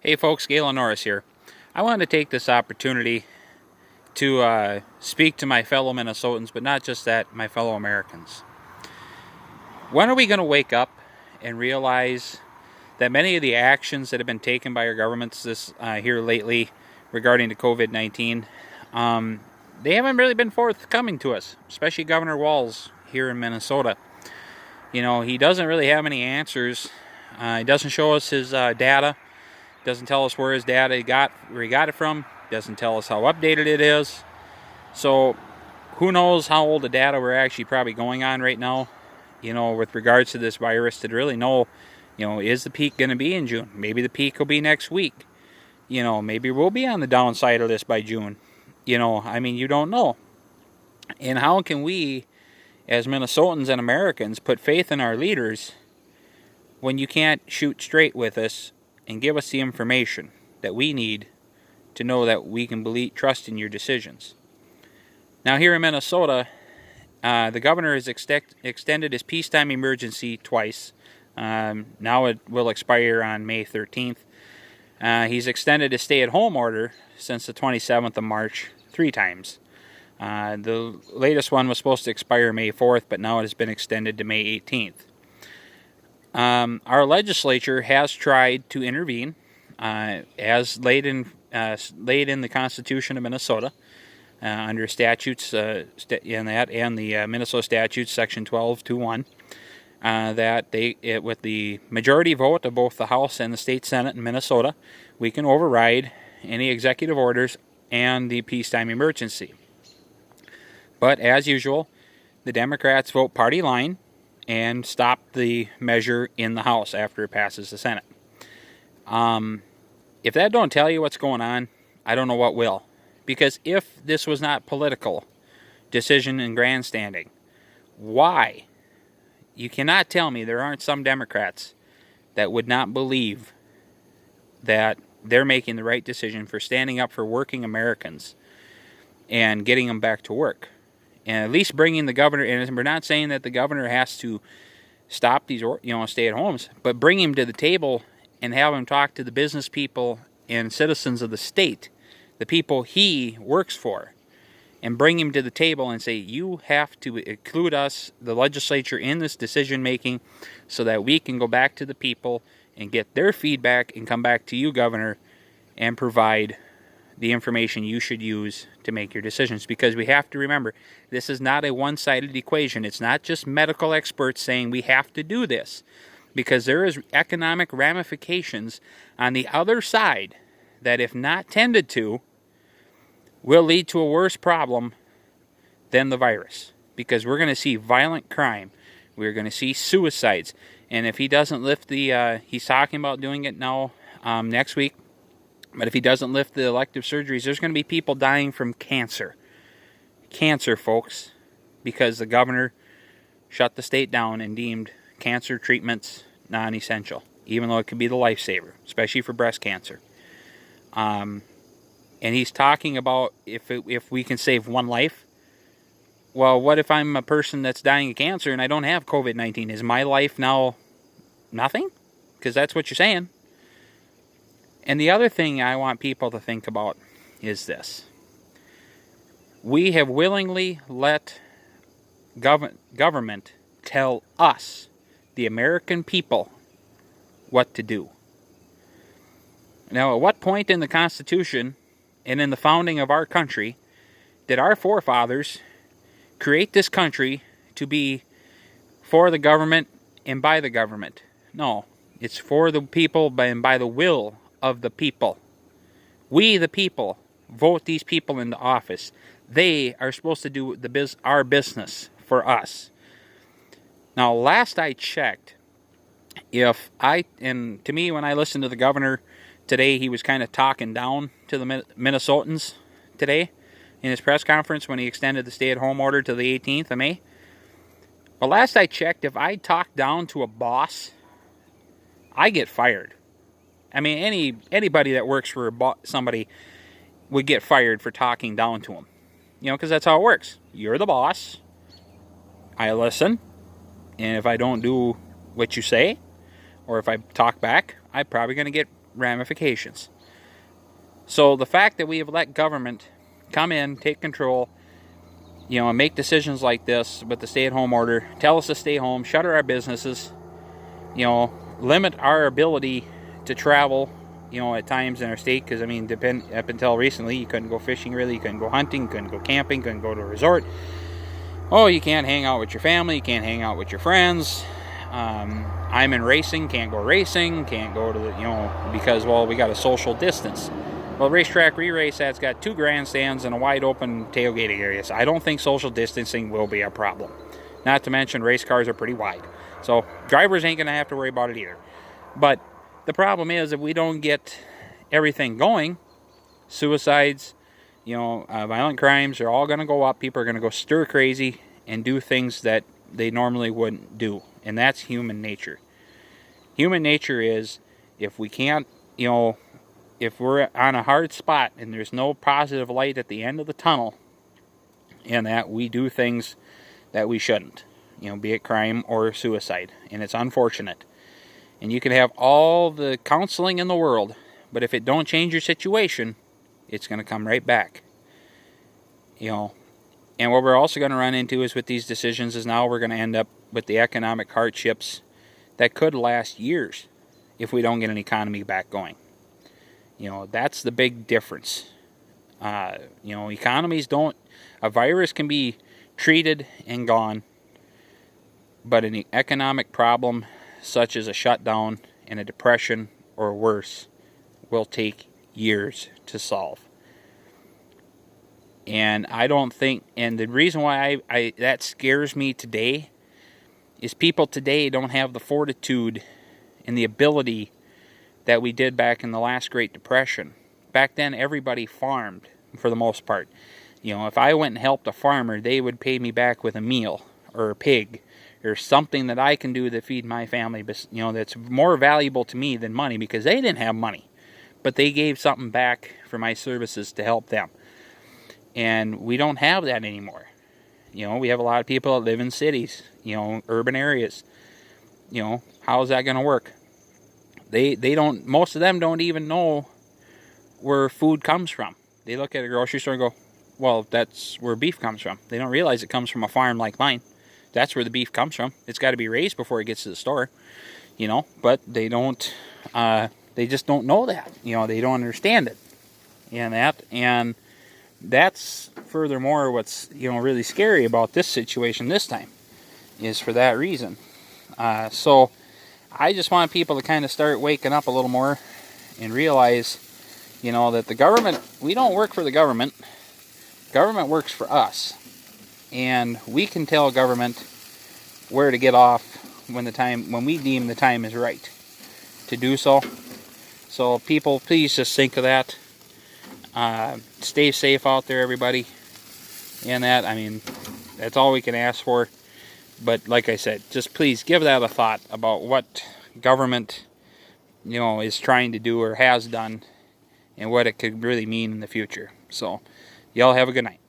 Hey folks, Galen Norris here. I wanted to take this opportunity to speak to my fellow Minnesotans, but not just that, my fellow Americans. When are we going to wake up and realize that many of the actions that have been taken by our governments here lately regarding the COVID-19, they haven't really been forthcoming to us, especially Governor Walz here in Minnesota. You know, he doesn't really have any answers. He doesn't show us his data. Doesn't tell us where he got it from. Doesn't tell us how updated it is. So who knows how old the data we're actually probably going on right now, you know, with regards to this virus, to really know, you know, is the peak going to be in June? Maybe the peak will be next week. You know, maybe we'll be on the downside of this by June. You know, I mean, you don't know. And how can we, as Minnesotans and Americans, put faith in our leaders when you can't shoot straight with us and give us the information that we need to know that we can trust in your decisions? Now here in Minnesota, the governor has extended his peacetime emergency twice. Now it will expire on May 13th. He's extended his stay-at-home order since the 27th of March 3 times. The latest one was supposed to expire May 4th, but now it has been extended to May 18th. Our legislature has tried to intervene, as laid in the Constitution of Minnesota, under statutes and the Minnesota statutes, Section 12.2.1, that with the majority vote of both the House and the State Senate in Minnesota, we can override any executive orders and the peacetime emergency. But as usual, the Democrats vote party line and stop the measure in the House after it passes the Senate. If that don't tell you what's going on, I don't know what will. Because if this was not political decision and grandstanding, why? You cannot tell me there aren't some Democrats that would not believe that they're making the right decision for standing up for working Americans and getting them back to work. And at least bringing the governor, and we're not saying that the governor has to stop these, stay-at-homes, but bring him to the table and have him talk to the business people and citizens of the state, the people he works for, and bring him to the table and say, you have to include us, the legislature, in this decision-making so that we can go back to the people and get their feedback and come back to you, Governor, and provide the information you should use to make your decisions. Because we have to remember, this is not a one-sided equation. It's not just medical experts saying we have to do this, because there is economic ramifications on the other side that, if not tended to, will lead to a worse problem than the virus. Because we're going to see violent crime. We're going to see suicides. And if he doesn't lift he's talking about doing it now next week, but if he doesn't lift the elective surgeries, there's going to be people dying from cancer. Cancer, folks, because the governor shut the state down and deemed cancer treatments non-essential, even though it could be the lifesaver, especially for breast cancer. And he's talking about if we can save one life. Well, what if I'm a person that's dying of cancer and I don't have COVID-19? Is my life now nothing? Because that's what you're saying. And the other thing I want people to think about is this. We have willingly let government tell us, the American people, what to do. Now, at what point in the Constitution and in the founding of our country did our forefathers create this country to be for the government and by the government? No, it's for the people and by the will of the people. We, the people, vote these people into office. They are supposed to do our business for us. Now, last I checked, and to me, when I listened to the governor today, he was kind of talking down to the Minnesotans today in his press conference when he extended the stay-at-home order to the 18th of May. But last I checked, if I talk down to a boss, I get fired. I mean, anybody that works for somebody would get fired for talking down to them. You know, because that's how it works. You're the boss. I listen. And if I don't do what you say, or if I talk back, I'm probably going to get ramifications. So the fact that we have let government come in, take control, and make decisions like this with the stay-at-home order, tell us to stay home, shutter our businesses, limit our ability to travel, at times in our state, because, up until recently, you couldn't go fishing really, you couldn't go hunting, couldn't go camping, couldn't go to a resort. Oh, you can't hang out with your family, you can't hang out with your friends. I'm in racing, can't go racing, can't go to the, because, well, we got a social distance. Well, Racetrack Re-Race, that's got 2 grandstands and a wide open tailgating area. So I don't think social distancing will be a problem. Not to mention race cars are pretty wide. So drivers ain't going to have to worry about it either. But the problem is, if we don't get everything going, suicides, violent crimes are all going to go up. People are going to go stir crazy and do things that they normally wouldn't do. And that's human nature. Human nature is, if we can't, if we're on a hard spot and there's no positive light at the end of the tunnel, and that we do things that we shouldn't, be it crime or suicide. And it's unfortunate. And you can have all the counseling in the world, but if it don't change your situation, it's going to come right back. And what we're also going to run into is with these decisions is now we're going to end up with the economic hardships that could last years if we don't get an economy back going. That's the big difference. Economies don't... A virus can be treated and gone, but an economic problem such as a shutdown and a depression or worse will take years to solve. And I don't think... And the reason why that scares me today is people today don't have the fortitude and the ability that we did back in the last Great Depression. Back then, everybody farmed, for the most part. If I went and helped a farmer, they would pay me back with a meal, or a pig, or something that I can do to feed my family, that's more valuable to me than money, because they didn't have money. But they gave something back for my services to help them. And we don't have that anymore. We have a lot of people that live in cities, urban areas. How is that going to work? They don't, most of them don't even know where food comes from. They look at a grocery store and go, well, that's where beef comes from. They don't realize it comes from a farm like mine. That's where the beef comes from. It's got to be raised before it gets to the store, but they don't, they just don't know that. They don't understand it. And that's furthermore what's, really scary about this situation this time, is for that reason. So I just want people to kind of start waking up a little more and realize, that the government, we don't work for the government. Government works for us. And we can tell government where to get off when we deem the time is right to do so. So people, please just think of that. Stay safe out there, everybody. And that's all we can ask for. But like I said, just please give that a thought about what government, is trying to do or has done, and what it could really mean in the future. So, y'all have a good night.